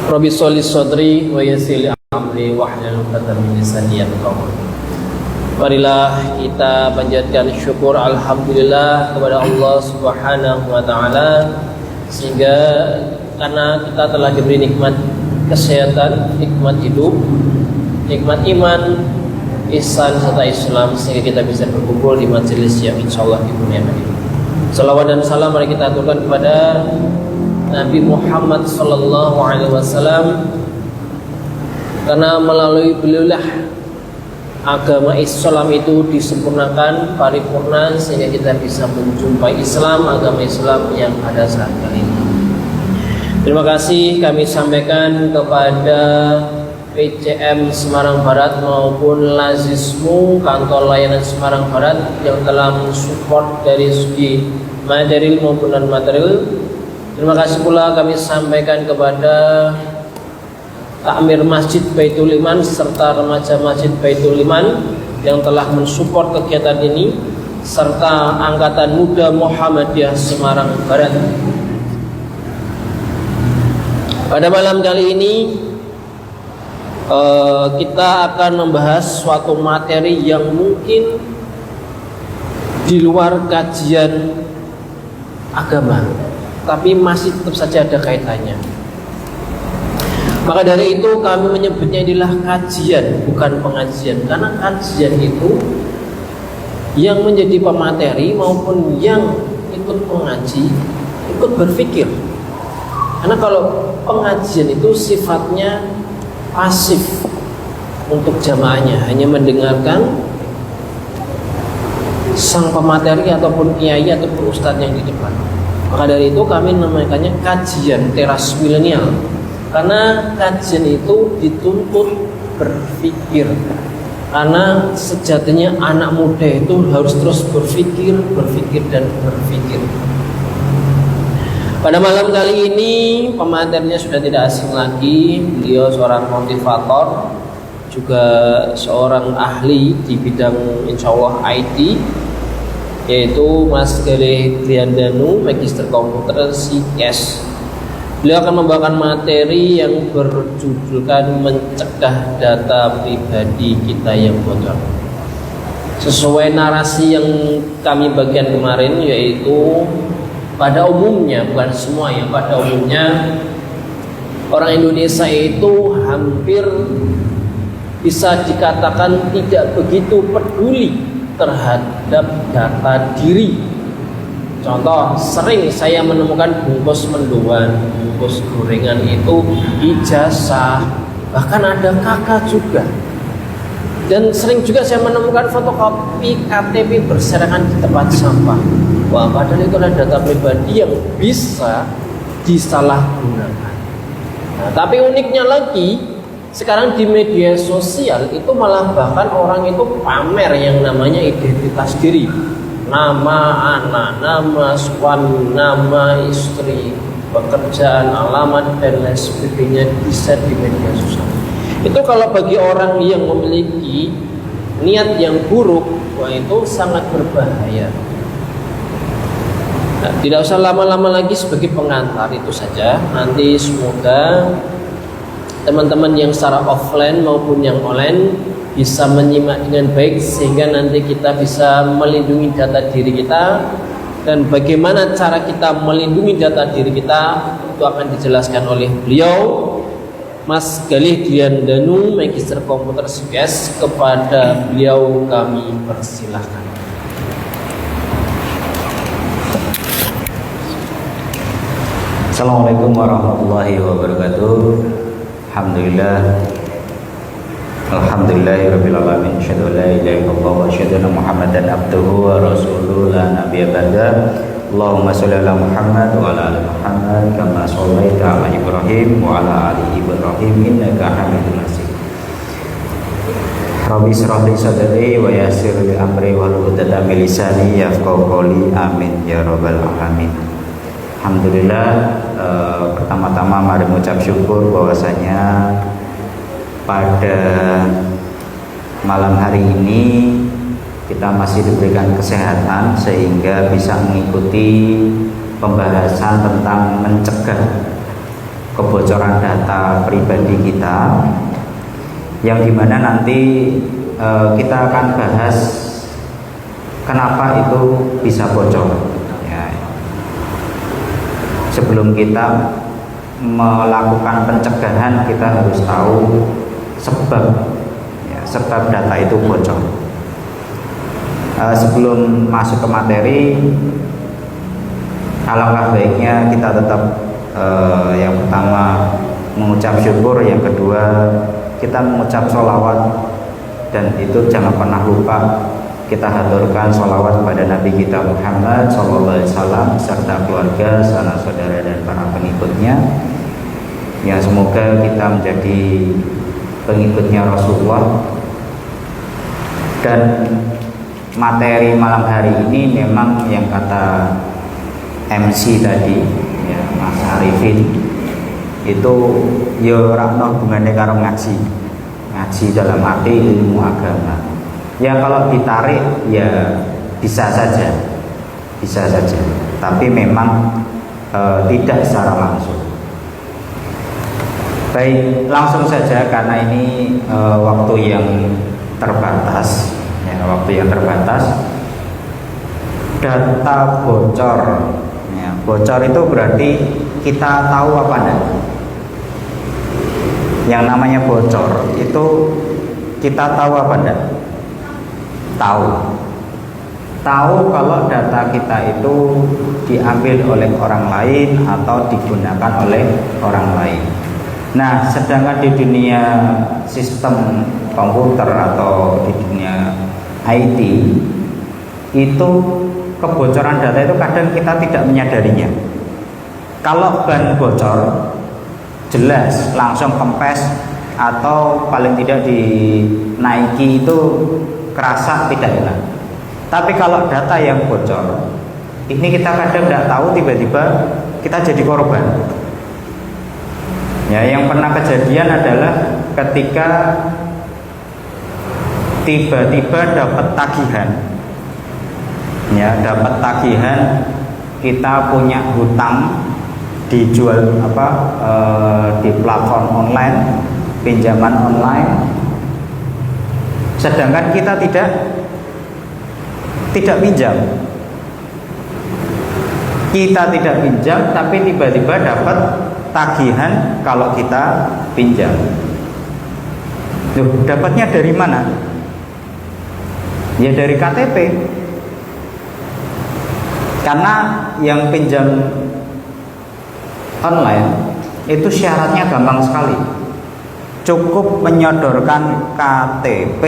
Rabbi sholli sadri wa yassir li amri wahlul 'uqdatam min lisani yafqahu qawli. Marilah kita panjatkan syukur alhamdulillah kepada Allah Subhanahu wa taala sehingga karena kita telah diberi nikmat kesehatan, nikmat hidup, nikmat iman, ihsan serta Islam sehingga kita bisa berkumpul di majelis yang insyaallah dimuliakan ini. Salawat dan salam mari kita aturkan kepada Nabi Muhammad sallallahu alaihi wasallam, karena melalui beliaulah agama Islam itu disempurnakan paripurna sehingga kita bisa menjumpai Islam, agama Islam yang ada saat kali ini. Terima kasih kami sampaikan kepada PCM Semarang Barat maupun Lazismu kantor layanan Semarang Barat yang telah mensupport dari segi materi maupun non material. Terima kasih pula kami sampaikan kepada Takmir Masjid Baitul Iman serta remaja Masjid Baitul Iman yang telah mensupport kegiatan ini, serta Angkatan Muda Muhammadiyah Semarang Barat. Pada malam kali ini kita akan membahas suatu materi yang mungkin di luar kajian agama, tapi masih tetap saja ada kaitannya. Maka dari itu kami menyebutnya adalah kajian, bukan pengajian. Karena kajian itu yang menjadi pemateri maupun yang ikut mengaji, ikut berpikir. Karena kalau pengajian itu sifatnya pasif untuk jamaahnya, hanya mendengarkan sang pemateri ataupun kiai ataupun ustadz yang di depan. Maka dari itu kami namanya kajian teras milenial, karena kajian itu dituntut berpikir. Karena sejatinya anak muda itu harus terus berpikir dan berpikir. Pada malam kali ini pematerinya sudah tidak asing lagi. Beliau seorang motivator, juga seorang ahli di bidang insyaallah IT, yaitu Mas Galih Triandanu, Magister Komputer SIKES. Beliau akan membawakan materi yang berjudulkan mencegah data pribadi kita yang bocor. Sesuai narasi yang kami bagian kemarin, yaitu pada umumnya, bukan semua ya, pada umumnya orang Indonesia itu hampir bisa dikatakan tidak begitu peduli terhadap data diri. Contoh, sering saya menemukan bungkus mendoan, bungkus gorengan itu ijazah, bahkan ada kakak juga. Dan sering juga saya menemukan fotokopi KTP berserakan di tempat sampah. Wah, padahal itu adalah data pribadi yang bisa disalahgunakan. Nah, tapi uniknya lagi, sekarang di media sosial itu malah bahkan orang itu pamer yang namanya identitas diri. Nama anak, nama suami, nama istri, pekerjaan, alamat, dan lain sebagainya bisa di media sosial. Itu kalau bagi orang yang memiliki niat yang buruk, wah itu sangat berbahaya. Nah, tidak usah lama-lama lagi sebagai pengantar, itu saja. Nanti semoga teman-teman yang secara offline maupun yang online bisa menyimak dengan baik, sehingga nanti kita bisa melindungi data diri kita. Dan bagaimana cara kita melindungi data diri kita itu akan dijelaskan oleh beliau, Mas Galih Triandanu, Magister Komputer SIKES. Kepada beliau kami persilahkan. Assalamualaikum warahmatullahi wabarakatuh. Alhamdulillahirabbil alamin. Asyhadu an la ilaha illallah wa asyhadu anna Muhammadan abduhu wa rasuluhu la nabiyya ba'da. Allahumma shalli ala Muhammad wa ala ali Muhammad kama shallaita ala Ibrahim wa ala ali Ibrahim innaka Hamidum Majid. Rabbi shrah li sadri wa yassir li amri wahlul 'uqdatam min lisani yafqahu qawli. Amin ya rabbal alamin. Alhamdulillah, pertama-tama mari mengucap syukur bahwasanya pada malam hari ini kita masih diberikan kesehatan sehingga bisa mengikuti pembahasan tentang mencegah kebocoran data pribadi kita, yang dimana nanti kita akan bahas kenapa itu bisa bocor. Ya. Sebelum kita melakukan pencegahan, kita harus tahu sebab data itu bocor. Sebelum masuk ke materi, alangkah baiknya kita tetap yang pertama mengucap syukur, yang kedua kita mengucap sholawat, dan itu jangan pernah lupa kita haturkan sholawat kepada Nabi kita Muhammad SAW serta keluarga, sanak saudara dan para pengikutnya, yang semoga kita menjadi pengikutnya Rasulullah. Dan materi malam hari ini memang yang kata MC tadi, ya, Mas Arifin, itu yo rakno hubungannya karo ngaji dalam arti ilmu agama. Ya kalau ditarik ya bisa saja, tapi memang tidak secara langsung. Baik, langsung saja karena ini waktu yang terbatas. Data bocor. Ya, bocor itu berarti kita tahu apa enggak? Yang namanya bocor itu kita tahu apa enggak? Tahu kalau data kita itu diambil oleh orang lain atau digunakan oleh orang lain. Nah, sedangkan di dunia sistem komputer atau di dunia IT itu kebocoran data itu kadang kita tidak menyadarinya. Kalau ban bocor jelas langsung kempes atau paling tidak dinaiki itu kerasa tidak enak. Tapi kalau data yang bocor ini kita kadang tidak tahu, tiba-tiba kita jadi korban. Ya, yang pernah kejadian adalah ketika tiba-tiba dapat tagihan. Ya, dapat tagihan, kita punya hutang dijual di platform online, pinjaman online. Sedangkan kita tidak pinjam. Kita tidak pinjam, tapi tiba-tiba dapat tagihan kalau kita pinjam. Loh, dapatnya dari mana? Ya dari KTP. Karena yang pinjam online itu syaratnya gampang sekali. Cukup menyodorkan KTP,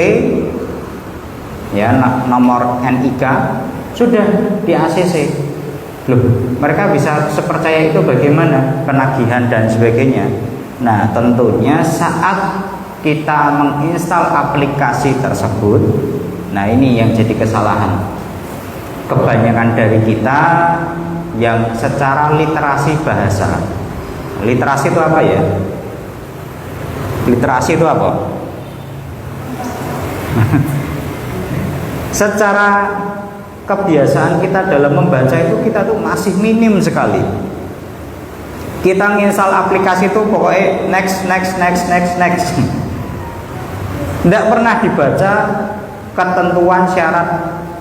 ya, nomor NIK, sudah di ACC. Loh, mereka bisa sepercaya itu bagaimana? Penagihan dan sebagainya. Nah, tentunya saat kita menginstal aplikasi tersebut, nah ini yang jadi kesalahan. Kebanyakan dari kita yang secara literasi bahasa. Literasi itu apa ya? Literasi itu apa? Secara kebiasaan kita dalam membaca itu kita tuh masih minim sekali. Kita nginstal aplikasi itu pokoknya next. Tidak pernah dibaca ketentuan syarat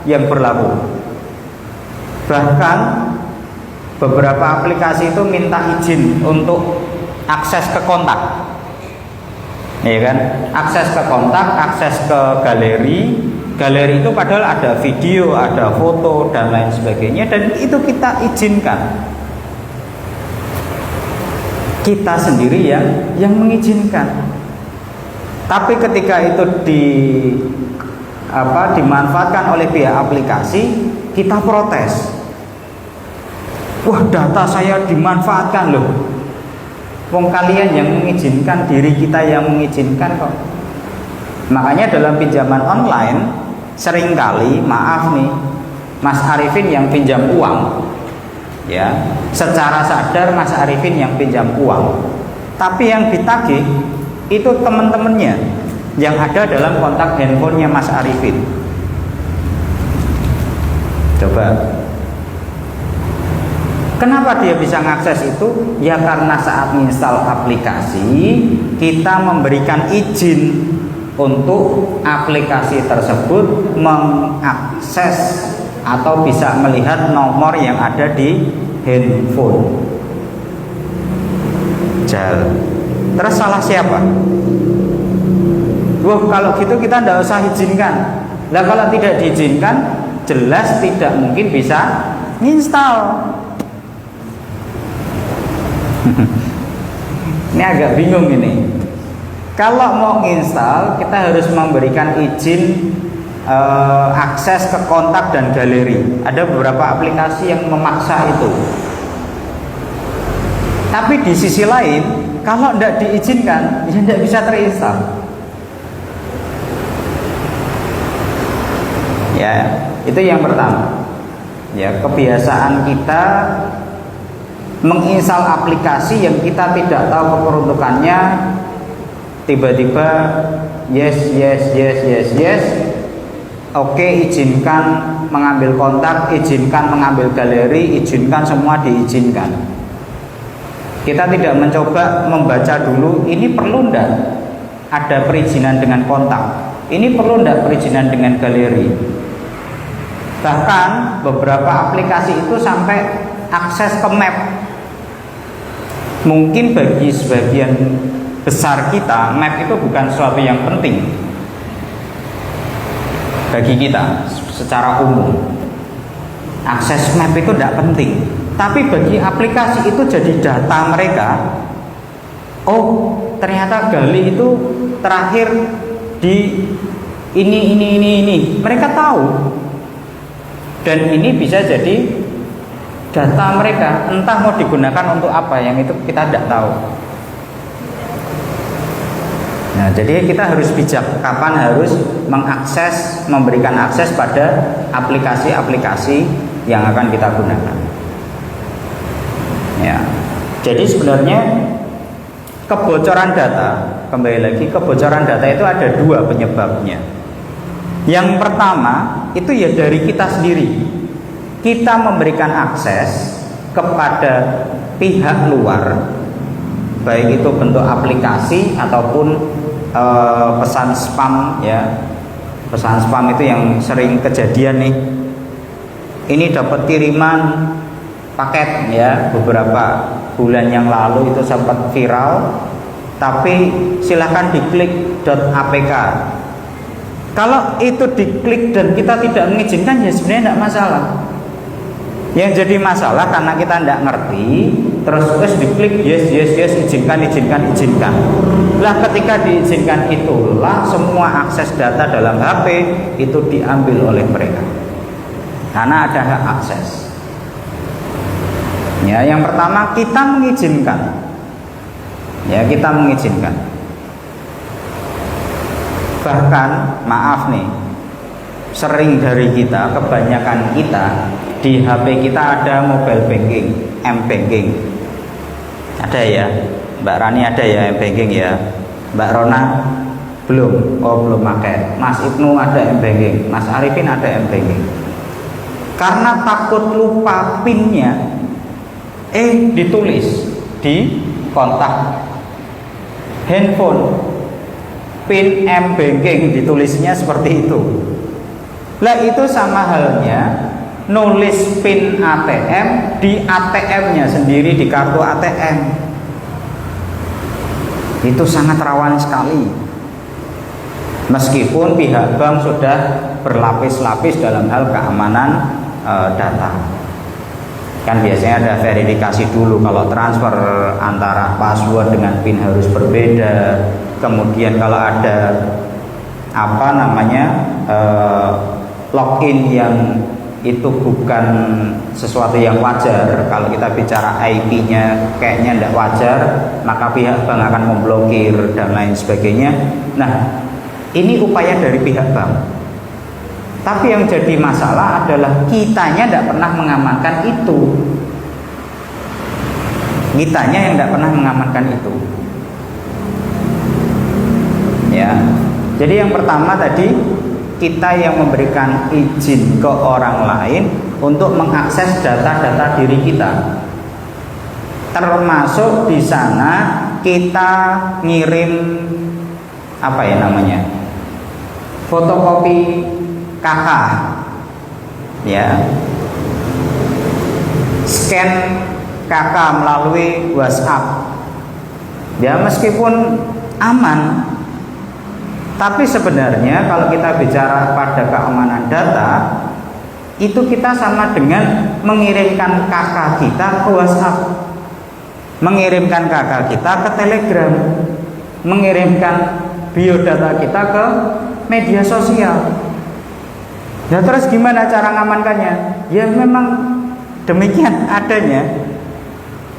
yang berlaku. Bahkan beberapa aplikasi itu minta izin untuk akses ke kontak. Ya kan? Akses ke kontak, akses ke galeri. Galeri itu padahal ada video, ada foto dan lain sebagainya, dan itu kita izinkan. Kita sendiri yang mengizinkan. Tapi ketika itu dimanfaatkan oleh pihak aplikasi, kita protes. Wah, data saya dimanfaatkan loh. Wong kalian yang mengizinkan, diri kita yang mengizinkan kok. Makanya dalam pinjaman online seringkali, maaf nih, Mas Arifin yang pinjam uang, ya, secara sadar Mas Arifin yang pinjam uang, tapi yang ditagih itu teman-temannya yang ada dalam kontak handphonenya Mas Arifin. Coba Kenapa dia bisa mengakses itu? Ya karena saat menginstal aplikasi kita memberikan izin untuk aplikasi tersebut mengakses atau bisa melihat nomor yang ada di handphone. Terus salah siapa? Wah, kalau gitu kita tidak usah izinkan. Lah kalau tidak diizinkan, jelas tidak mungkin bisa install. Ini agak bingung ini. Kalau mau install, kita harus memberikan izin akses ke kontak dan galeri. Ada beberapa aplikasi yang memaksa itu. Tapi di sisi lain, kalau tidak diizinkan, ya tidak bisa terinstall. Ya, itu yang pertama. Ya, kebiasaan kita menginstal aplikasi yang kita tidak tahu keperuntukannya, tiba-tiba yes, oke, izinkan mengambil kontak, izinkan mengambil galeri, izinkan, semua diizinkan. Kita tidak mencoba membaca dulu, ini perlu ndak ada perizinan dengan kontak, ini perlu ndak perizinan dengan galeri. Bahkan beberapa aplikasi itu sampai akses ke map. Mungkin bagi sebagian besar kita, map itu bukan sesuatu yang penting bagi kita secara umum. Akses map itu tidak penting, tapi bagi aplikasi itu jadi data mereka. Oh, ternyata gali itu terakhir di ini. Mereka tahu. Dan ini bisa jadi data mereka, entah mau digunakan untuk apa, yang itu kita tidak tahu. Nah, jadi kita harus bijak kapan harus mengakses, memberikan akses pada aplikasi-aplikasi yang akan kita gunakan. Ya. Jadi sebenarnya kebocoran data, kembali lagi, kebocoran data itu ada dua penyebabnya. Yang pertama itu ya dari kita sendiri. Kita memberikan akses kepada pihak luar, baik itu bentuk aplikasi ataupun pesan spam, ya. Pesan spam itu yang sering kejadian nih. Ini dapat kiriman paket, ya, beberapa bulan yang lalu itu sempat viral, tapi silahkan diklik .apk. Kalau itu diklik dan kita tidak mengizinkan, ya sebenarnya tidak masalah. Yang jadi masalah karena kita tidak ngerti, terus diklik yes, izinkan. Lah ketika diizinkan itulah semua akses data dalam HP itu diambil oleh mereka. Karena ada hak akses. Ya, yang pertama kita mengizinkan. Ya, kita mengizinkan. Bahkan maaf nih, sering dari kita, kebanyakan kita di HP kita ada mobile banking, m-banking. Ada ya, Mbak Rani ada ya m-banking ya, Mbak Rona belum, belum pakai. Mas Ibnu ada m-banking, Mas Arifin ada m-banking. Karena takut lupa pinnya, ditulis di kontak handphone. PIN m-banking ditulisnya seperti itu. Lah itu sama halnya nulis PIN ATM di ATM-nya sendiri, di kartu ATM. Itu sangat rawan sekali. Meskipun pihak bank sudah berlapis-lapis dalam hal keamanan data. Kan biasanya ada verifikasi dulu, kalau transfer antara password dengan PIN harus berbeda. Kemudian kalau ada login yang itu bukan sesuatu yang wajar, kalau kita bicara IP-nya kayaknya tidak wajar, maka pihak bank akan memblokir dan lain sebagainya. Nah, ini upaya dari pihak bank. Tapi yang jadi masalah adalah kitanya tidak pernah mengamankan itu. Kitanya yang tidak pernah mengamankan itu. Ya. Jadi yang pertama tadi, kita yang memberikan izin ke orang lain untuk mengakses data-data diri kita. termasuk di sana kita ngirim apa ya namanya, fotokopi KK, ya, scan KK melalui WhatsApp, ya meskipun aman, tapi sebenarnya kalau kita bicara pada keamanan data, itu kita sama dengan mengirimkan KK kita ke WhatsApp, mengirimkan KK kita ke Telegram, mengirimkan biodata kita ke media sosial. Ya terus gimana cara ngamankannya? Ya memang demikian adanya.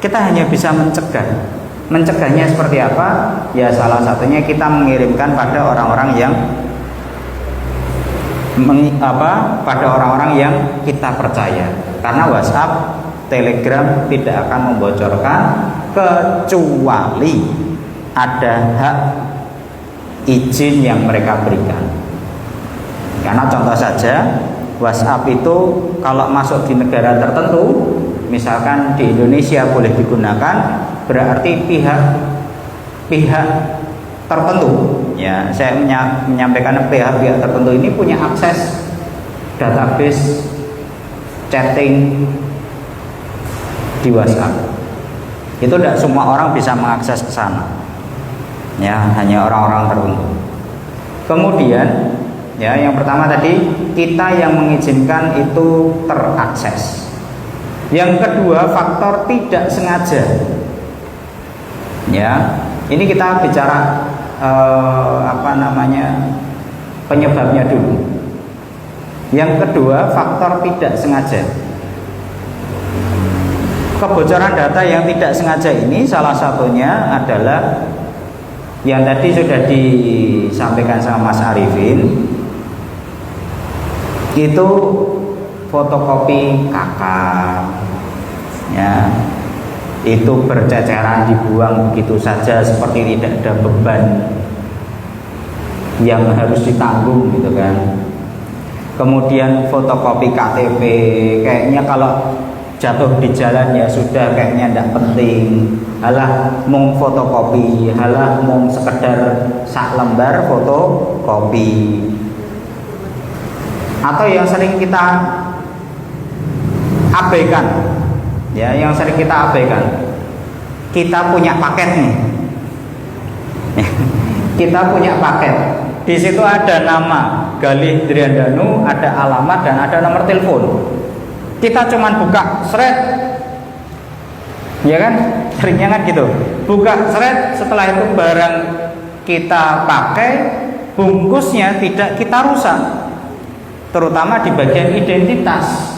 Kita hanya bisa mencegah. Mencegahnya seperti apa? Ya salah satunya kita mengirimkan pada orang-orang yang pada orang-orang yang kita percaya. Karena WhatsApp, Telegram tidak akan membocorkan kecuali ada hak izin yang mereka berikan. Karena contoh saja, WhatsApp itu kalau masuk di negara tertentu, misalkan di Indonesia boleh digunakan, berarti pihak tertentu, ya saya menyampaikan pihak tertentu ini punya akses database chatting di WhatsApp. Itu tidak semua orang bisa mengakses ke sana, ya hanya orang-orang tertentu. Kemudian ya yang pertama tadi, kita yang mengizinkan itu terakses. Yang kedua, faktor tidak sengaja. Ya, ini kita bicara penyebabnya dulu. Yang kedua, faktor tidak sengaja. Kebocoran data yang tidak sengaja ini salah satunya adalah yang tadi sudah disampaikan sama Mas Arifin, itu fotokopi KK, ya itu berceceran dibuang begitu saja seperti tidak ada beban yang harus ditanggung gitu kan. Kemudian fotokopi KTP, kayaknya kalau jatuh di jalan ya sudah, kayaknya tidak penting, halah mau fotokopi, halah mau sekedar sak lembar fotokopi. Atau yang sering kita abaikan, ya yang sering kita abaikan, kita punya paket nih. Kita punya paket, di situ ada nama Galih Driandanu, ada alamat dan ada nomor telepon. Kita cuman buka seret, ya kan, seringnya kan gitu, buka seret, setelah itu barang kita pakai, bungkusnya tidak kita rusak, terutama di bagian identitas.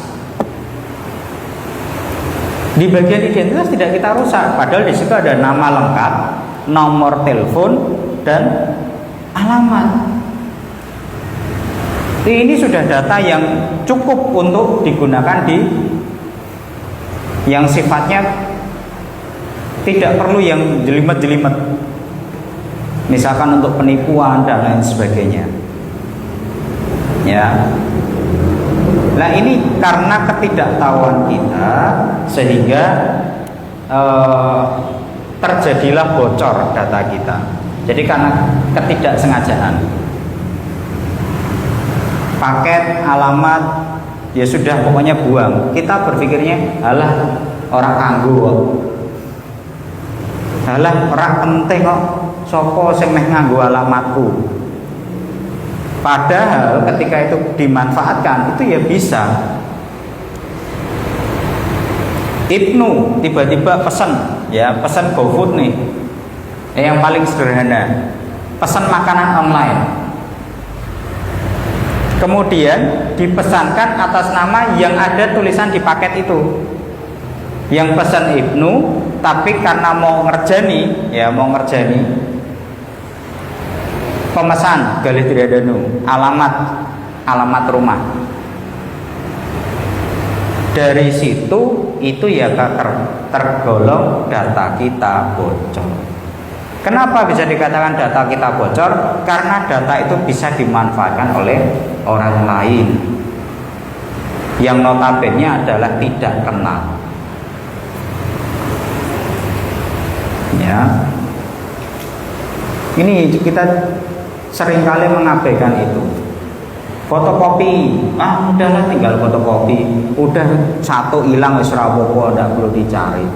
Di bagian identitas tidak kita rusak, padahal di situ ada nama lengkap, nomor telepon dan alamat. Ini sudah data yang cukup untuk digunakan di yang sifatnya tidak perlu yang jelimet-jelimet, misalkan untuk penipuan dan lain sebagainya. Ya. Nah ini karena ketidaktahuan kita sehingga terjadilah bocor data kita. Jadi karena ketidaksengajaan, paket, alamat, ya sudah pokoknya buang. Kita berpikirnya, alah orang kanggo, alah orang penting kok, sopo sing meh nganggo alamatku. Padahal ketika itu dimanfaatkan, itu ya bisa. Ibnu tiba-tiba pesan, ya pesan GoFood nih, yang paling sederhana, pesan makanan online. Kemudian dipesankan atas nama yang ada tulisan di paket itu. Yang pesan Ibnu, tapi karena mau ngerjani pemesan Galih Driandanu, alamat rumah. Dari situ itu ya tergolong data kita bocor. Kenapa bisa dikatakan data kita bocor? Karena data itu bisa dimanfaatkan oleh orang lain yang notabene adalah tidak kenal. Ya, ini kita seringkali mengabaikan itu. Fotokopi, udahlah tinggal fotokopi, udah satu hilang wis ora apa-apa, ndak perlu dicari.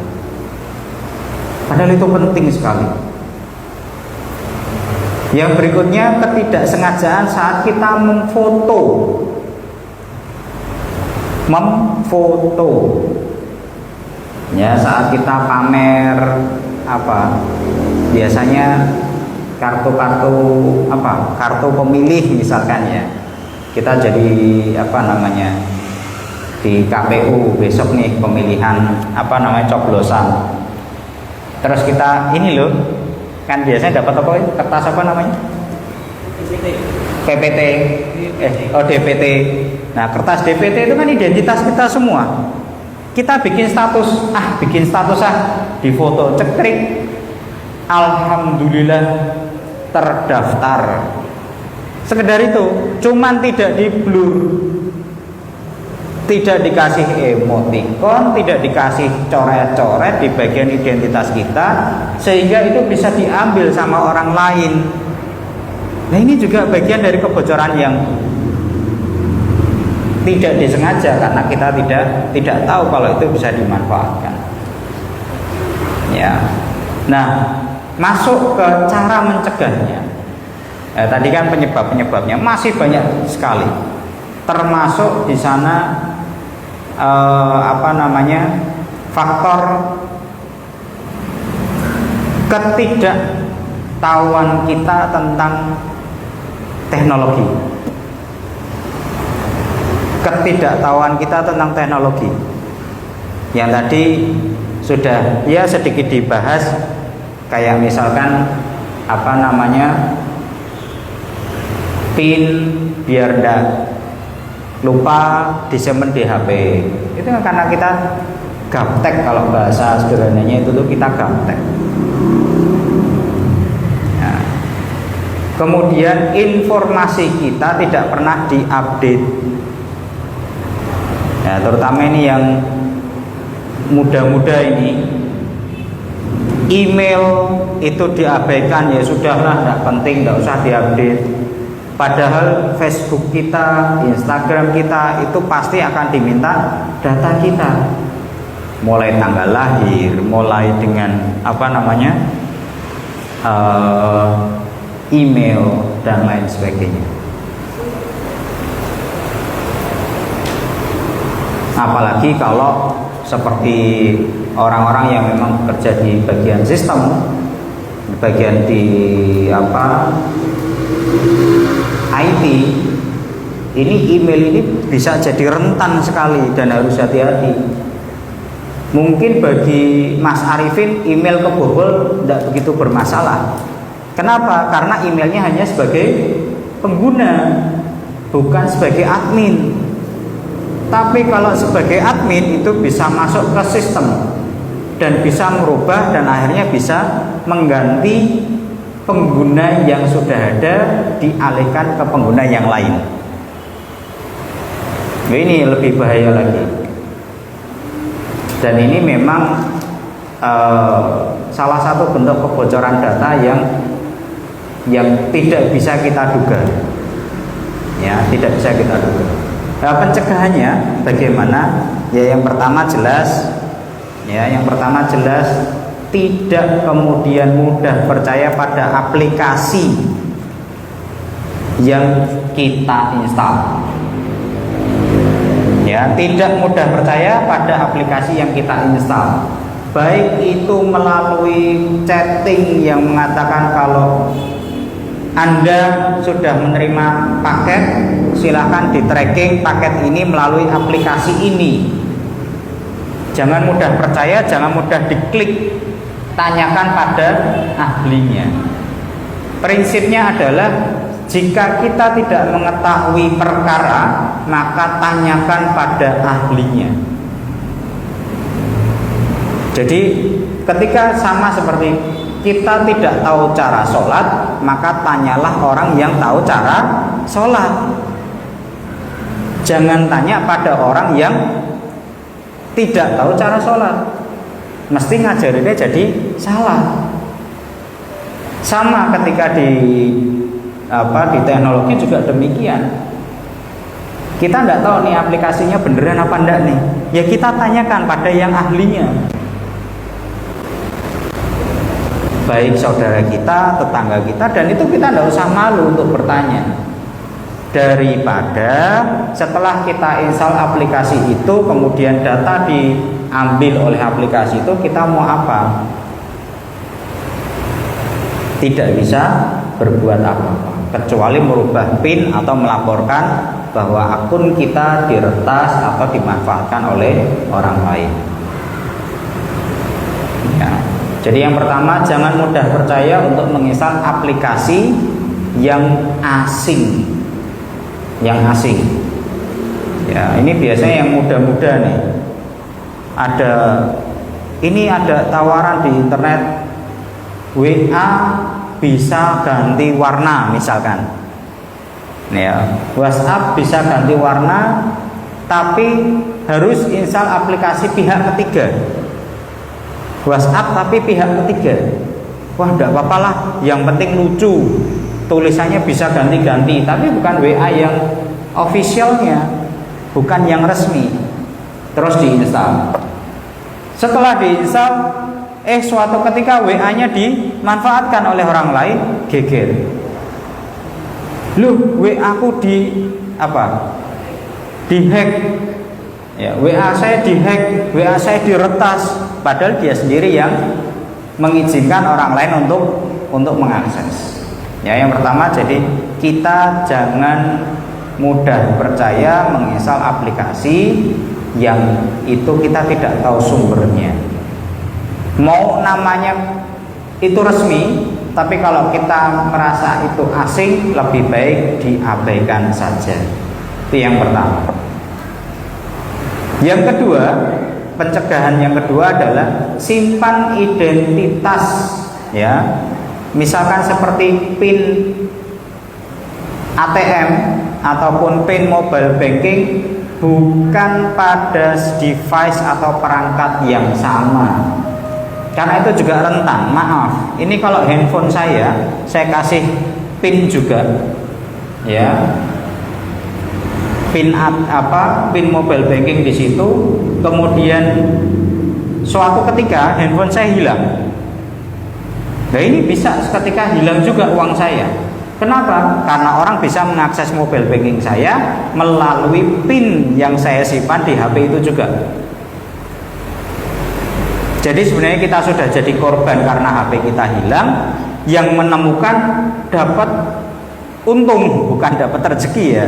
Padahal itu penting sekali. Yang berikutnya, ketidaksengajaan saat kita memfoto. Ya, saat kita pamer biasanya kartu pemilih misalkan ya, kita jadi di KPU besok nih pemilihan coblosan, terus kita ini loh kan biasanya dapat kertas PPT DPT. Nah, kertas DPT itu kan identitas kita semua. Kita bikin status di foto, cekrik, alhamdulillah terdaftar. Sekedar itu, cuman tidak di blur, tidak dikasih emoticon, tidak dikasih coret-coret di bagian identitas kita, sehingga itu bisa diambil sama orang lain. Nah, ini juga bagian dari kebocoran yang tidak disengaja karena kita tidak tahu kalau itu bisa dimanfaatkan. Ya. Nah, masuk ke cara mencegahnya. Tadi kan penyebabnya masih banyak sekali. Termasuk di sana faktor ketidaktahuan kita tentang teknologi. Ketidaktahuan kita tentang teknologi yang tadi sudah ya sedikit dibahas, kayak misalkan PIN biar tidak lupa disimpan di HP. Itu karena kita gaptek, kalau bahasa sederhananya itu tuh kita gaptek. Nah, kemudian informasi kita tidak pernah diupdate. Ya, terutama ini yang muda-muda ini, email itu diabaikan, ya sudahlah, tidak penting, tidak usah diupdate. Padahal Facebook kita, Instagram kita itu pasti akan diminta data kita, mulai tanggal lahir, mulai dengan email dan lain sebagainya. Apalagi kalau seperti orang-orang yang memang bekerja di bagian sistem, di bagian IT, ini email ini bisa jadi rentan sekali dan harus hati-hati. Mungkin bagi Mas Arifin email kebobol tidak begitu bermasalah. Kenapa? Karena emailnya hanya sebagai pengguna, bukan sebagai admin. Tapi kalau sebagai admin itu bisa masuk ke sistem dan bisa merubah dan akhirnya bisa mengganti pengguna yang sudah ada, dialihkan ke pengguna yang lain. Nah, ini lebih bahaya lagi. Dan ini memang salah satu bentuk kebocoran data yang tidak bisa kita duga. Ya, tidak bisa kita duga. Nah, pencegahannya bagaimana? Ya, yang pertama jelas tidak kemudian mudah percaya pada aplikasi yang kita install. Ya, tidak mudah percaya pada aplikasi yang kita install. Baik itu melalui chatting yang mengatakan kalau Anda sudah menerima paket, silahkan di tracking paket ini melalui aplikasi ini. Jangan mudah percaya, jangan mudah diklik. Tanyakan pada ahlinya. Prinsipnya adalah jika kita tidak mengetahui perkara, maka tanyakan pada ahlinya. Jadi ketika sama seperti kita tidak tahu cara sholat, maka tanyalah orang yang tahu cara sholat. Jangan tanya pada orang yang tidak tahu cara sholat, mesti ngajarinnya jadi salah. Sama ketika di teknologi juga demikian. Kita tidak tahu nih aplikasinya beneran apa enggak nih. Ya kita tanyakan pada yang ahlinya. Baik saudara kita, tetangga kita, dan itu kita tidak usah malu untuk bertanya. Daripada setelah kita install aplikasi itu, kemudian data diambil oleh aplikasi itu, kita mau apa? Tidak bisa berbuat apa-apa kecuali merubah PIN atau melaporkan bahwa akun kita diretas atau dimanfaatkan oleh orang lain. Ya. Jadi yang pertama, jangan mudah percaya untuk menginstal aplikasi yang asing. Yang asing. Ya, ini biasanya yang muda-muda nih. Ada tawaran di internet, WA bisa ganti warna misalkan. Ya, WhatsApp bisa ganti warna, tapi harus install aplikasi pihak ketiga. WhatsApp tapi pihak ketiga. Wah, enggak apa-apa lah, yang penting lucu. Tulisannya bisa ganti-ganti, tapi bukan WA yang officialnya, bukan yang resmi. Terus diinstal. Setelah diinstal, suatu ketika WA-nya dimanfaatkan oleh orang lain, geger. Loh, WA aku dihack. Ya, WA saya dihack, WA saya diretas, padahal dia sendiri yang mengizinkan orang lain untuk mengakses. Ya, yang pertama, jadi kita jangan mudah percaya menginstal aplikasi yang itu kita tidak tahu sumbernya. Mau namanya itu resmi, tapi kalau kita merasa itu asing, lebih baik diabaikan saja. Itu yang pertama. Yang kedua, pencegahan yang kedua adalah simpan identitas, ya. Misalkan seperti PIN ATM ataupun PIN mobile banking bukan pada device atau perangkat yang sama. Karena itu juga rentan. Maaf, ini kalau handphone saya kasih PIN juga, ya. PIN PIN mobile banking di situ, kemudian suatu ketika handphone saya hilang. Nah, ini bisa seketika hilang juga uang saya. Kenapa? Karena orang bisa mengakses mobile banking saya melalui PIN yang saya simpan di HP itu juga. Jadi sebenarnya kita sudah jadi korban karena HP kita hilang. Yang menemukan dapat untung, bukan dapat rezeki ya.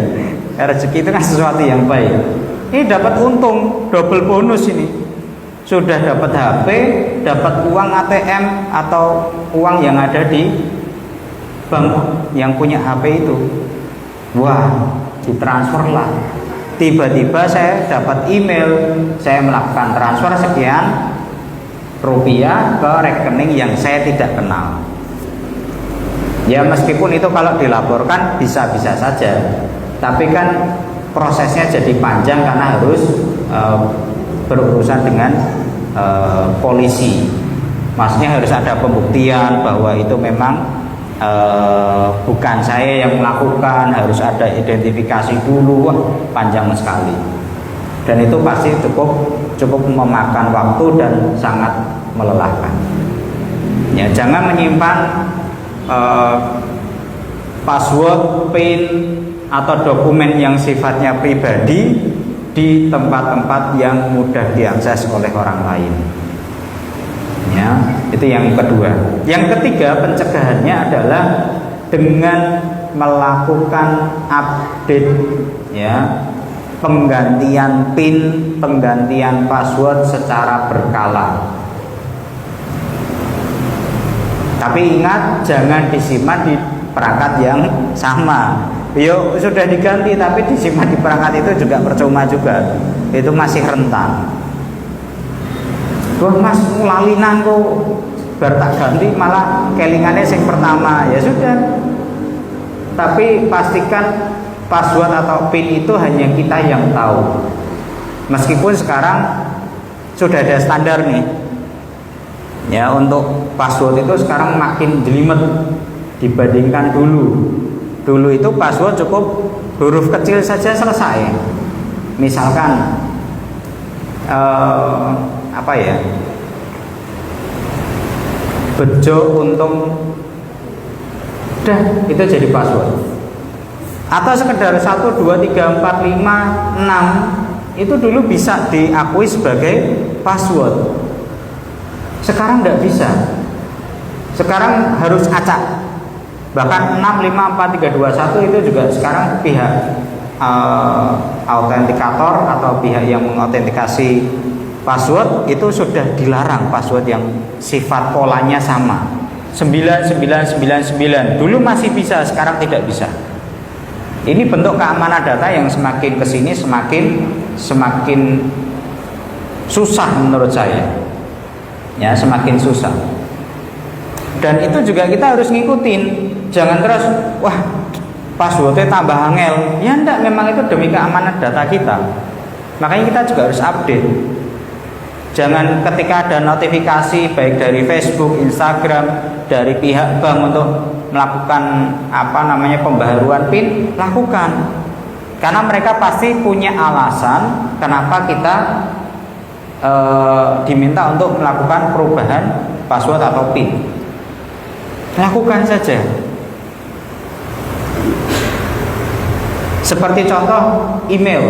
Rezeki itu kan sesuatu yang baik. Ini dapat untung, double bonus ini. Sudah dapat HP, dapat uang ATM atau uang yang ada di bank yang punya HP itu. Wah, ditransfer lah. Tiba-tiba saya dapat email, saya melakukan transfer sekian rupiah ke rekening yang saya tidak kenal. Ya, meskipun itu kalau dilaporkan bisa-bisa saja, tapi kan prosesnya jadi panjang karena harus berurusan dengan polisi. Maksudnya harus ada pembuktian bahwa itu memang bukan saya yang melakukan, harus ada identifikasi dulu. Wah, panjang sekali. Dan itu pasti cukup memakan waktu dan sangat melelahkan. Ya, jangan menyimpan password, PIN atau dokumen yang sifatnya pribadi di tempat-tempat yang mudah diakses oleh orang lain. Ya, itu yang kedua. Yang ketiga, pencegahannya adalah dengan melakukan update, ya, penggantian PIN, penggantian password secara berkala. Tapi ingat, jangan disimpan di perangkat yang sama. Yo, sudah diganti tapi disimpan di perangkat itu juga percuma juga. Itu masih rentan. Wah, Mas, lalinan kok bar tak ganti malah kelingannya yang pertama. Ya sudah. Tapi pastikan password atau PIN itu hanya kita yang tahu. Meskipun sekarang sudah ada standar nih. Ya, untuk password itu sekarang makin jelimet dibandingkan dulu. Dulu itu password cukup huruf kecil saja selesai. Misalkan apa ya? Bejo untung, udah itu jadi password. Atau sekedar 1, 2, 3, 4, 5, 6 itu dulu bisa diakui sebagai password. Sekarang tidak bisa. Sekarang harus acak. Bahkan 6, 5, 4, 3, 2, 1 itu juga sekarang pihak autentikator atau pihak yang mengautentikasi password itu sudah dilarang password yang sifat polanya sama. 9999 dulu masih bisa, sekarang tidak bisa. Ini bentuk keamanan data yang semakin kesini semakin susah menurut saya. Ya, semakin susah. Dan itu juga kita harus ngikutin. Jangan terus wah passwordnya tambah angel. Ya enggak, memang itu demi keamanan data kita. Makanya kita juga harus update. Jangan ketika ada notifikasi baik dari Facebook, Instagram, dari pihak bank untuk melakukan pembaharuan PIN, lakukan. Karena mereka pasti punya alasan kenapa kita diminta untuk melakukan perubahan password atau PIN. Lakukan saja. Seperti contoh email.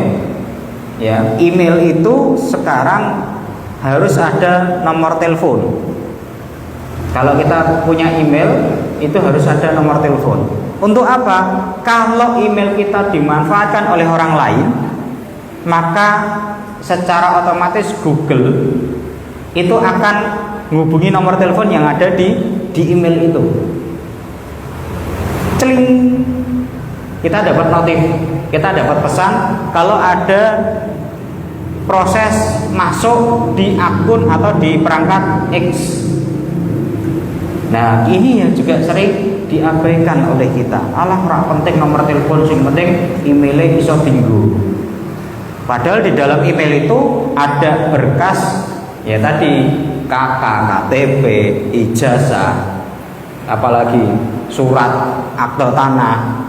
Ya, email itu sekarang harus ada nomor telepon. Kalau kita punya email itu harus ada nomor telepon. Untuk apa? Kalau email kita dimanfaatkan oleh orang lain, maka secara otomatis Google itu akan menghubungi nomor telepon yang ada di email itu. Celing, kita dapat notif, kita dapat pesan kalau ada proses masuk di akun atau di perangkat X. Nah, ini yang juga sering diabaikan oleh kita. Alah, ora penting nomor telepon, sing penting emailnya iso dinggo. Padahal di dalam email itu ada berkas ya tadi KK, KTP, ijazah, apalagi surat akte tanah.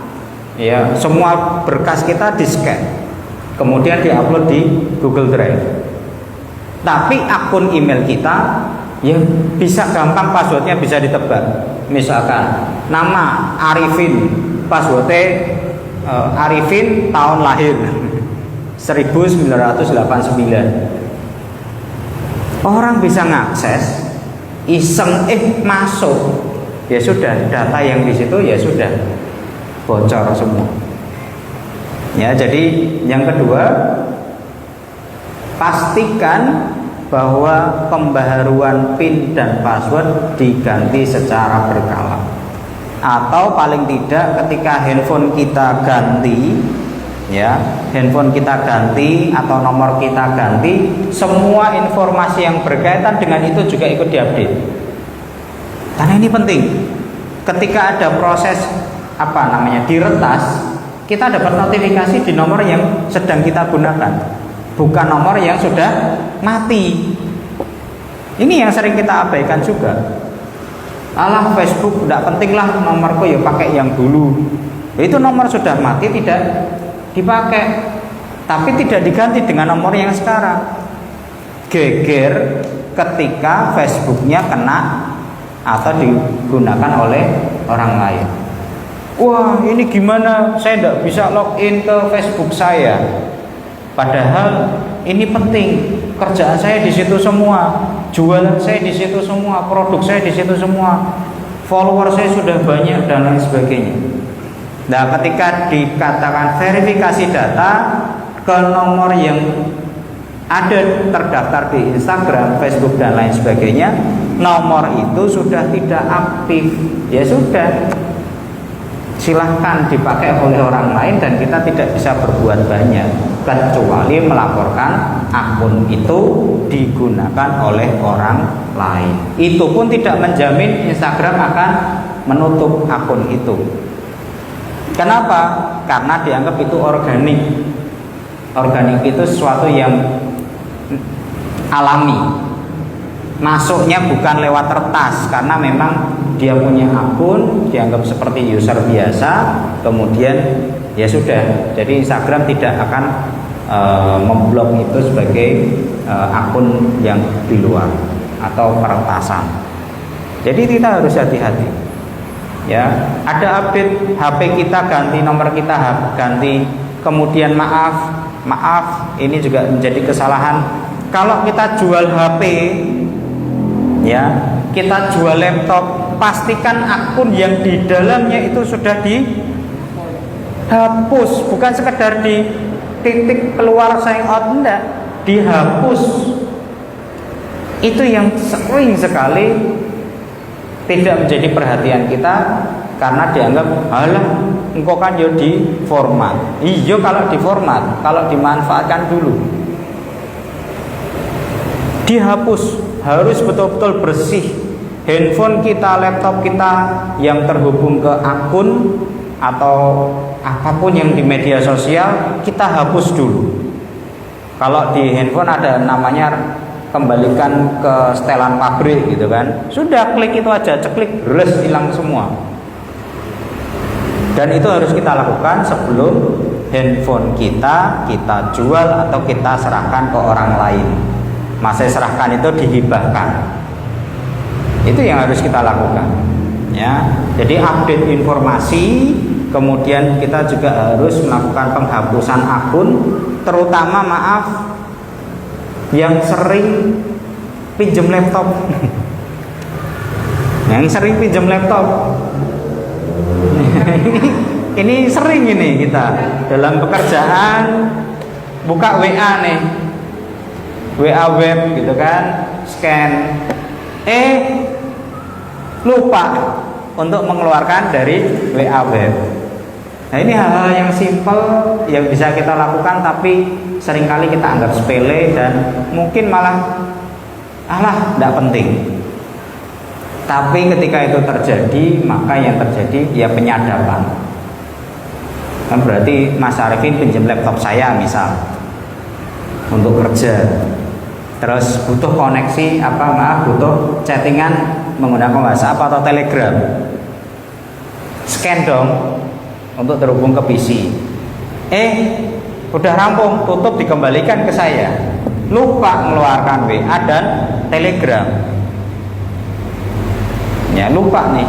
Ya, semua berkas kita di-scan. Kemudian diupload di Google Drive. Tapi akun email kita ya bisa gampang passwordnya bisa ditebak. Misalkan nama Arifin, passwordnya Arifin tahun lahir 1989. Orang bisa ngakses, iseng masuk, ya sudah, data yang di situ ya sudah bocor semua. Ya, jadi yang kedua, pastikan bahwa pembaharuan PIN dan password diganti secara berkala. Atau paling tidak ketika handphone kita ganti, ya, handphone kita ganti atau nomor kita ganti, semua informasi yang berkaitan dengan itu juga ikut diupdate. Karena ini penting. Ketika ada proses diretas, kita dapat notifikasi di nomor yang sedang kita gunakan, bukan nomor yang sudah mati. Ini yang sering kita abaikan juga. Alah, Facebook tidak penting lah nomorku, ya pakai yang dulu. Itu nomor sudah mati tidak dipakai, tapi tidak diganti dengan nomor yang sekarang. Geger ketika Facebooknya kena atau digunakan oleh orang lain. Wah, ini gimana? Saya tidak bisa login ke Facebook saya. Padahal ini penting. Kerjaan saya di situ semua, jualan saya di situ semua, produk saya di situ semua, follower saya sudah banyak dan lain sebagainya. Nah, ketika dikatakan verifikasi data ke nomor yang ada terdaftar di Instagram, Facebook dan lain sebagainya, nomor itu sudah tidak aktif. Ya sudah, silahkan dipakai oleh orang lain dan kita tidak bisa berbuat banyak kecuali melaporkan akun itu digunakan oleh orang lain. Itu pun tidak menjamin Instagram akan menutup akun itu. Kenapa? Karena dianggap itu organik. Organik itu sesuatu yang alami. masuknya bukan lewat kertas karena memang dia punya akun dianggap seperti user biasa, kemudian ya sudah, jadi Instagram tidak akan memblok itu sebagai akun yang di luar atau peretasan. Jadi kita harus hati-hati ya. Ada update HP kita ganti, nomor kita ganti, kemudian maaf ini juga menjadi kesalahan. Kalau kita jual HP ya, kita jual laptop, pastikan akun yang di dalamnya itu sudah dihapus, bukan sekedar di titik keluar sign out, enggak, dihapus. Itu yang sering sekali tidak menjadi perhatian kita karena dianggap alah engkau kan yo di format. Iya kalau di format, kalau dimanfaatkan dulu. Dihapus, harus betul-betul bersih. Handphone kita, laptop kita yang terhubung ke akun atau apapun yang di media sosial, kita hapus dulu. Kalau di handphone ada namanya kembalikan ke setelan pabrik gitu kan, sudah klik itu aja, ceklik, res, hilang semua. Dan itu harus kita lakukan sebelum handphone kita jual atau kita serahkan ke orang lain. Masa serahkan itu dihibahkan, itu yang harus kita lakukan ya. Jadi update informasi, kemudian kita juga harus melakukan penghapusan akun, terutama yang sering pinjam laptop. Yang sering pinjam laptop ini sering ini kita dalam pekerjaan buka WA nih, WA web gitu kan, scan, lupa untuk mengeluarkan dari WA web. Nah ini hal-hal yang simpel yang bisa kita lakukan, tapi seringkali kita anggap sepele dan mungkin malah tidak penting. Tapi ketika itu terjadi, maka yang terjadi ya penyadapan. Kan berarti Mas Arifin pinjam laptop saya misal untuk kerja, terus butuh koneksi butuh chattingan menggunakan WhatsApp atau Telegram, scan dong untuk terhubung ke PC. Udah rampung, tutup, dikembalikan ke saya, lupa mengeluarkan WA dan Telegram. Ya lupa nih,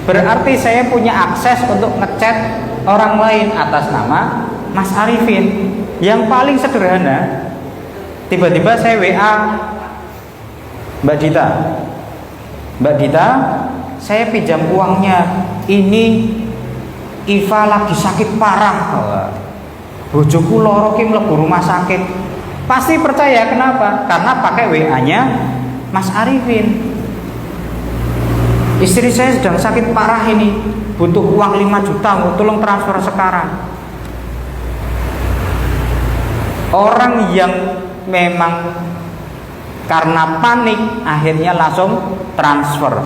berarti saya punya akses untuk ngechat orang lain atas nama Mas Arifin. Yang paling sederhana, tiba-tiba saya WA Mbak Dita, saya pinjam uangnya, ini Iva lagi sakit parah, bojoku loro ki mlebu rumah sakit. Pasti percaya, kenapa? Karena pakai WA-nya Mas Arifin. Istri saya sedang sakit parah ini, butuh uang 5 juta, tolong transfer sekarang. Orang yang memang karena panik akhirnya langsung transfer,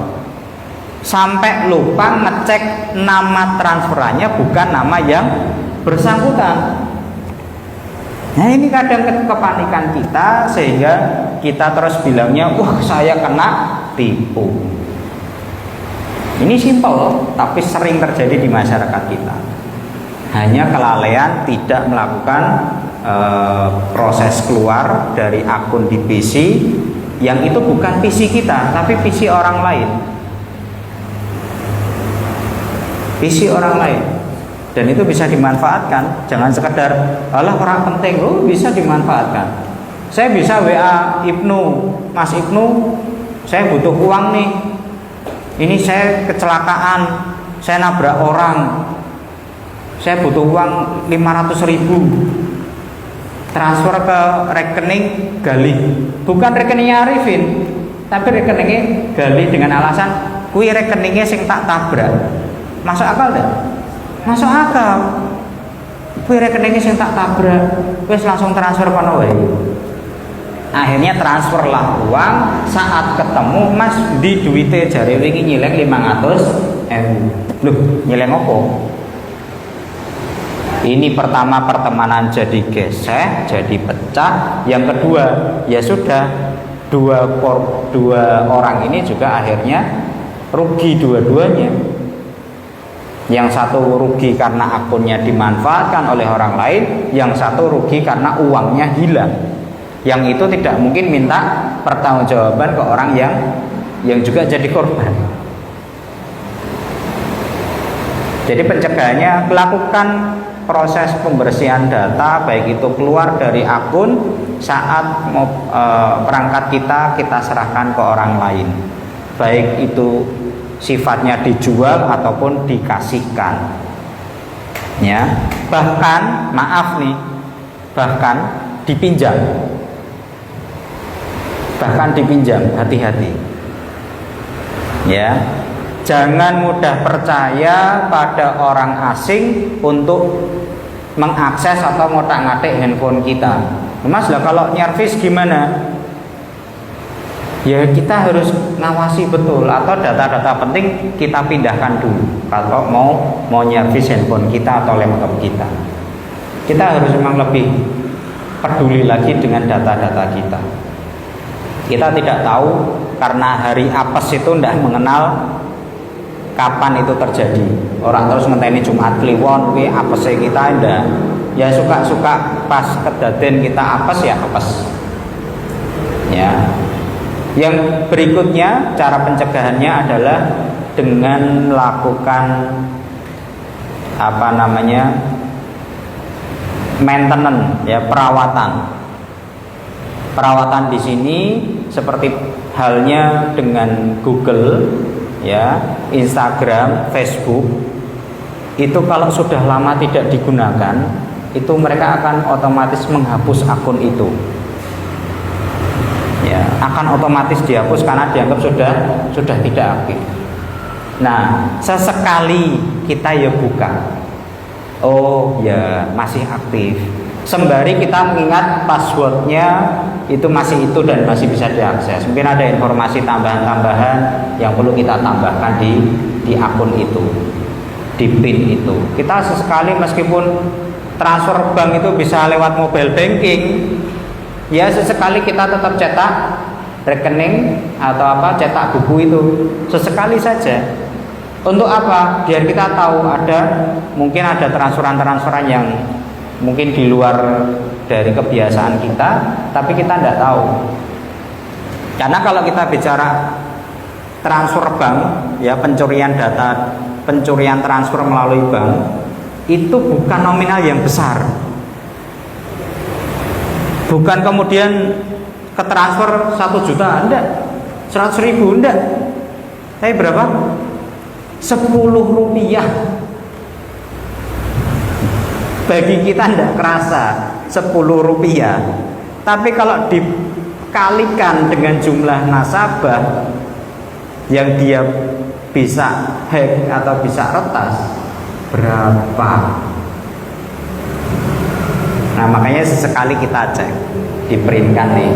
sampai lupa ngecek nama transferannya bukan nama yang bersangkutan. Nah ini kadang kepanikan kita sehingga kita terus bilangnya wah saya kena tipu. Ini simpel loh, tapi sering terjadi di masyarakat kita. Hanya kelalaian tidak melakukan proses keluar dari akun di PC yang itu bukan PC kita, tapi PC orang lain. PC orang lain. Dan itu bisa dimanfaatkan. Jangan sekedar alah orang penting, bisa dimanfaatkan. Saya bisa WA Ibnu, Mas Ibnu, saya butuh uang nih. Ini saya kecelakaan, saya nabrak orang, saya butuh uang 500.000, transfer ke rekening Gali, bukan rekeningnya Arifin, tapi rekeningnya Gali dengan alasan kui rekeningnya sing tak tabrak. Masuk akal tidak? Masuk akal. Kui rekeningnya sing tak tabrak, wes langsung transfer kono wae. Akhirnya transferlah uang. Saat ketemu, Mas di duite jari wingi nyileng 500.000. Loh, nyileng opo? Ini pertama pertemanan jadi gesek, jadi pecah. Yang kedua, ya sudah, dua orang ini juga akhirnya rugi dua-duanya. Yang satu rugi karena akunnya dimanfaatkan oleh orang lain, yang satu rugi karena uangnya hilang. Yang itu tidak mungkin minta pertanggungjawaban ke orang yang juga jadi korban. Jadi pencegahannya, lakukan proses pembersihan data, baik itu keluar dari akun saat perangkat kita serahkan ke orang lain, baik itu sifatnya dijual ataupun dikasihkan. Ya, bahkan maaf nih, bahkan dipinjam, hati-hati. Ya, jangan mudah percaya pada orang asing untuk mengakses atau ngotak-ngatik handphone kita. Mas lah kalau nyervis gimana? Ya kita harus ngawasi betul, atau data-data penting kita pindahkan dulu kalau mau nyervis handphone kita atau laptop kita. Kita harus memang lebih peduli lagi dengan data-data kita. Kita tidak tahu, karena hari apes itu tidak mengenal kapan itu terjadi. Orang terus ngenteni Jumat Kliwon kuwi apese kita ndak. Ya suka-suka pas kedaden kita apes ya apes. Ya. Yang berikutnya cara pencegahannya adalah dengan melakukan maintenance, ya, perawatan di sini seperti halnya dengan Google, ya, Instagram, Facebook. Itu kalau sudah lama tidak digunakan, itu mereka akan otomatis menghapus akun itu. Ya, akan otomatis dihapus karena dianggap sudah tidak aktif. Nah, sesekali kita ya buka. Oh ya, masih aktif. Sembari kita mengingat passwordnya itu masih itu dan masih bisa diakses. Mungkin ada informasi tambahan-tambahan yang perlu kita tambahkan di akun itu, di PIN itu. Kita sesekali meskipun transfer bank itu bisa lewat mobile banking, ya sesekali kita tetap cetak rekening atau cetak buku itu sesekali saja. Untuk apa? Biar kita tahu mungkin ada transferan yang mungkin di luar dari kebiasaan kita, tapi kita tidak tahu. Karena kalau kita bicara transfer bank, ya, pencurian data, pencurian transfer melalui bank, itu bukan nominal yang besar. Bukan kemudian ke transfer 1 juta, enggak, 100.000 enggak. Tapi berapa? 10 rupiah. Bagi kita enggak kerasa 10 rupiah. Tapi kalau dikalikan dengan jumlah nasabah yang dia bisa hack atau bisa retas, berapa? Nah, makanya sesekali kita cek, diprintkan nih.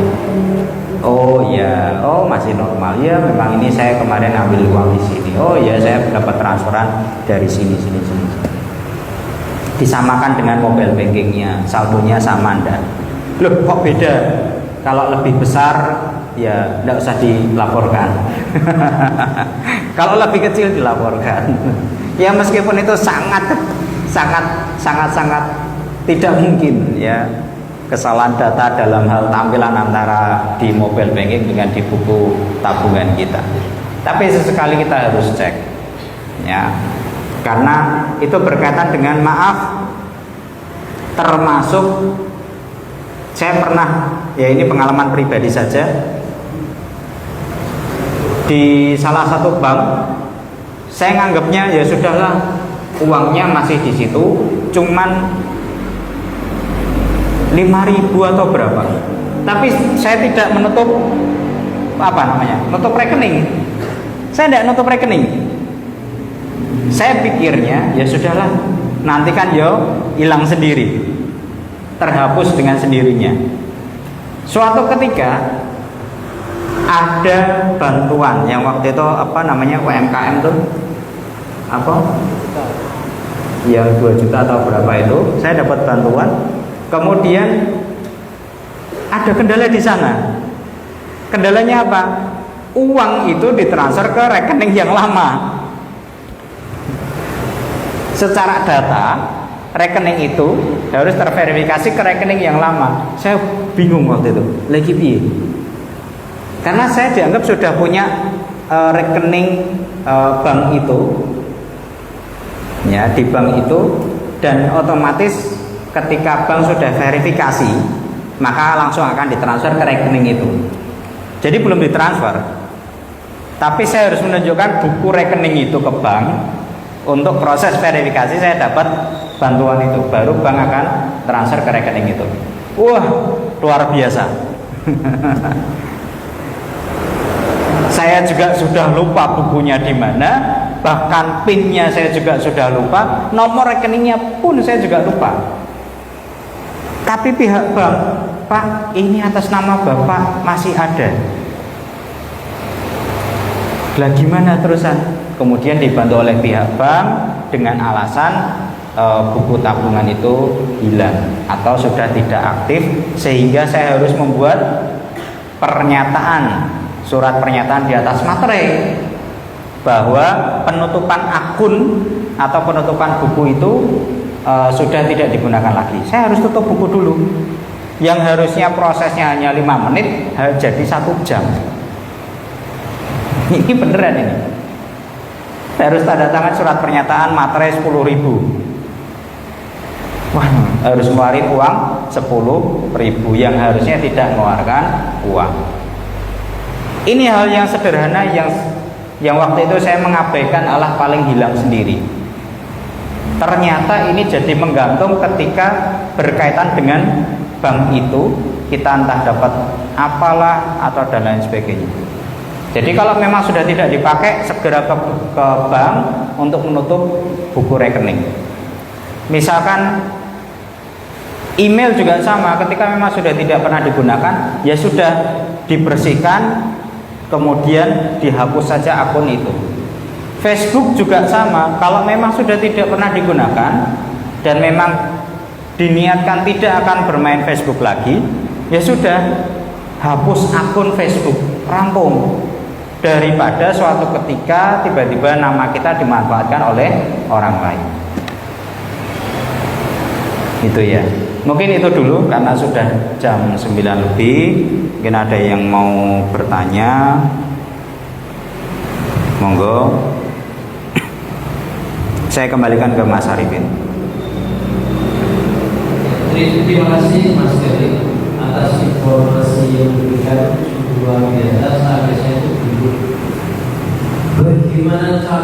Oh ya, oh masih normal. Ya, memang ini saya kemarin ambil uang di sini. Oh ya, saya dapat transferan dari sini. Disamakan dengan mobile bankingnya, saldonya sama enggak? Loh, kok beda? Kalau lebih besar, ya enggak usah dilaporkan. Kalau lebih kecil dilaporkan. Ya meskipun itu sangat tidak mungkin, ya, kesalahan data dalam hal tampilan antara di mobile banking dengan di buku tabungan kita. Tapi sesekali kita harus cek, ya, karena itu berkaitan dengan maaf. Termasuk saya pernah, ya ini pengalaman pribadi saja, di salah satu bank saya nganggapnya ya sudahlah, uangnya masih di situ, cuman 5.000 atau berapa. Tapi saya tidak menutup nutup rekening. Saya tidak nutup rekening. Saya pikirnya ya sudahlah, nanti kan hilang sendiri, terhapus dengan sendirinya. Suatu ketika ada bantuan yang waktu itu UMKM tuh yang 2 juta atau berapa itu, saya dapat bantuan. Kemudian ada kendala di sana. Kendalanya apa? Uang itu ditransfer ke rekening yang lama. Secara data, rekening itu harus terverifikasi ke rekening yang lama. Saya bingung waktu itu. Lagi piye? Karena saya dianggap sudah punya rekening bank itu, ya di bank itu, dan otomatis ketika bank sudah verifikasi, maka langsung akan ditransfer ke rekening itu. Jadi belum ditransfer, tapi saya harus menunjukkan buku rekening itu ke bank untuk proses verifikasi. Saya dapat bantuan itu, baru bank akan transfer ke rekening itu. Wah, luar biasa. Saya juga sudah lupa bukunya di mana, bahkan PIN-nya saya juga sudah lupa, nomor rekeningnya pun saya juga lupa. Tapi pihak bank, Pak, ini atas nama Bapak masih ada. Lah gimana terusan? Kemudian dibantu oleh pihak bank dengan alasan buku tabungan itu hilang atau sudah tidak aktif, sehingga saya harus membuat pernyataan, surat pernyataan di atas materai bahwa penutupan akun atau penutupan buku itu sudah tidak digunakan lagi. Saya harus tutup buku dulu. Yang harusnya prosesnya hanya 5 menit jadi 1 jam. Ini beneran ini. Saya harus tanda tangan surat pernyataan materai 10.000. Wah, harus ngeluarin uang 10.000 yang harusnya tidak mengeluarkan uang. Ini hal yang sederhana yang waktu itu saya mengabaikan, Allah paling hilang sendiri. Ternyata ini jadi menggantung ketika berkaitan dengan bank itu, kita entah dapat apalah atau dan lain sebagainya. Jadi kalau memang sudah tidak dipakai, segera ke bank untuk menutup buku rekening. Misalkan email juga sama, ketika memang sudah tidak pernah digunakan, ya sudah dibersihkan, kemudian dihapus saja akun itu. Facebook juga sama, kalau memang sudah tidak pernah digunakan dan memang diniatkan tidak akan bermain Facebook lagi, ya sudah, hapus akun Facebook, rampung. Daripada suatu ketika tiba-tiba nama kita dimanfaatkan oleh orang lain. Itu ya. Mungkin itu dulu karena sudah jam 9 lebih. Mungkin ada yang mau bertanya. Monggo. Saya kembalikan ke Mas Arifin. Terima kasih Mas Dery atas informasi yang diberikan, luar biasa. Seharusnya itu dulu. Bagaimana cara